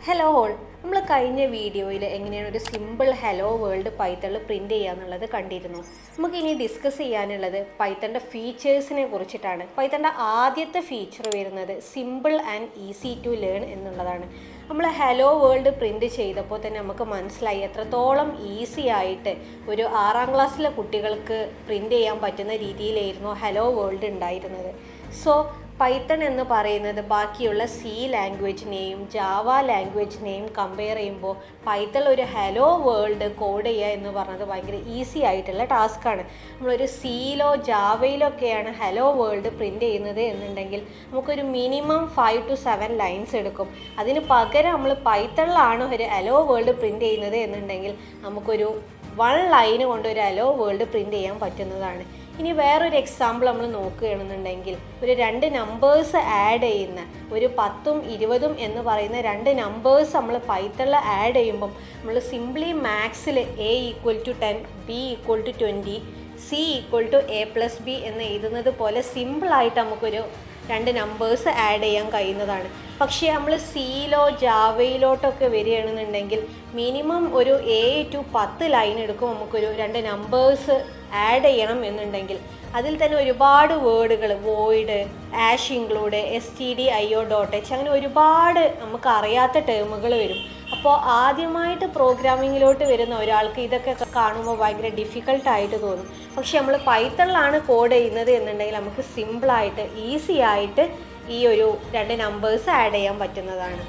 Hello all, നമ്മൾ കഴിഞ്ഞ വീഡിയോയിൽ എങ്ങനെയാണ് ഒരു സിമ്പിൾ ഹലോ വേൾഡ് പൈത്തണിൽ പ്രിൻറ്റ് ചെയ്യുക എന്നുള്ളത് കണ്ടിരുന്നു. നമുക്കിനി ഡിസ്കസ് ചെയ്യാനുള്ളത് പൈത്തണിൻ്റെ ഫീച്ചേഴ്സിനെ കുറിച്ചിട്ടാണ്. പൈത്തണിൻ്റെ ആദ്യത്തെ ഫീച്ചർ വരുന്നത് simple and easy to learn എന്നുള്ളതാണ്. നമ്മൾ ഹലോ വേൾഡ് പ്രിൻറ്റ് ചെയ്തപ്പോൾ തന്നെ നമുക്ക് മനസ്സിലായി എത്രത്തോളം ഈസി ആയിട്ട് ഒരു 6ാം ക്ലാസ്സിലെ കുട്ടികൾക്ക് പ്രിൻറ്റ് ചെയ്യാൻ പറ്റുന്ന രീതിയിലായിരുന്നു ഹലോ വേൾഡ് ഉണ്ടായിരുന്നത്. സോ പൈത്തൺ എന്ന് പറയുന്നത് ബാക്കിയുള്ള സി ലാംഗ്വേജിനെയും ജാവ ലാംഗ്വേജിനെയും കമ്പയർ ചെയ്യുമ്പോൾ പൈത്തൺ ഒരു ഹലോ വേൾഡ് കോഡ് ചെയ്യുക എന്ന് പറഞ്ഞത് ഭയങ്കര ഈസി ആയിട്ടുള്ള ടാസ്ക്കാണ്. നമ്മളൊരു സിയിലോ ജാവയിലോ ഒക്കെയാണ് ഹലോ വേൾഡ് പ്രിൻറ്റ് ചെയ്യുന്നത് എന്നുണ്ടെങ്കിൽ നമുക്കൊരു മിനിമം 5 to 7 ലൈൻസ് എടുക്കും. അതിന് പകരം നമ്മൾ പൈത്തണിലാണ് ഒരു ഹലോ വേൾഡ് പ്രിൻറ്റ് ചെയ്യുന്നത് എന്നുണ്ടെങ്കിൽ നമുക്കൊരു 1 ലൈന് കൊണ്ട് ഒരു ഹലോ വേൾഡ് പ്രിൻറ്റ് ചെയ്യാൻ പറ്റുന്നതാണ്. ഇനി വേറൊരു എക്സാമ്പിൾ നമ്മൾ നോക്കുകയാണെന്നുണ്ടെങ്കിൽ ഒരു 2 നമ്പേഴ്സ് ആഡ് ചെയ്യുന്ന ഒരു 10ഉം 20ഉം എന്ന് പറയുന്ന 2 നമ്പേഴ്സ് നമ്മൾ പൈത്തണിൽ ആഡ് ചെയ്യുമ്പം നമ്മൾ simply മാത്സിൽ A = 10, B = 20, C = A+B എന്ന് എഴുതുന്നത് പോലെ സിമ്പിളായിട്ട് നമുക്കൊരു 2 നമ്പേഴ്സ് ആഡ് ചെയ്യാൻ കഴിയുന്നതാണ്. പക്ഷേ നമ്മൾ സിയിലോ ജാവയിലോട്ടൊക്കെ വരികയാണെന്നുണ്ടെങ്കിൽ മിനിമം ഒരു 7 to 10 ലൈൻ എടുക്കും നമുക്കൊരു 2 നമ്പേഴ്സ് ആഡ് ചെയ്യണം എന്നുണ്ടെങ്കിൽ. അതിൽ തന്നെ ഒരുപാട് വേർഡുകൾ വോയിഡ്, ആഷ് ഇൻക്ലൂഡ്, stdio.h അങ്ങനെ ഒരുപാട് നമുക്ക് അറിയാത്ത ടേമുകൾ വരും. അപ്പോൾ ആദ്യമായിട്ട് പ്രോഗ്രാമിങ്ങിലോട്ട് വരുന്ന ഒരാൾക്ക് ഇതൊക്കെ കാണുമ്പോൾ ഭയങ്കര ഡിഫിക്കൽട്ടായിട്ട് തോന്നും. പക്ഷെ നമ്മൾ പൈത്തണിലാണ് കോഡ് ചെയ്യുന്നത് എന്നുണ്ടെങ്കിൽ നമുക്ക് സിമ്പിളായിട്ട് ഈസി ആയിട്ട് ഈ ഒരു 2 നമ്പേഴ്സ് ആഡ് ചെയ്യാൻ പറ്റുന്നതാണ്.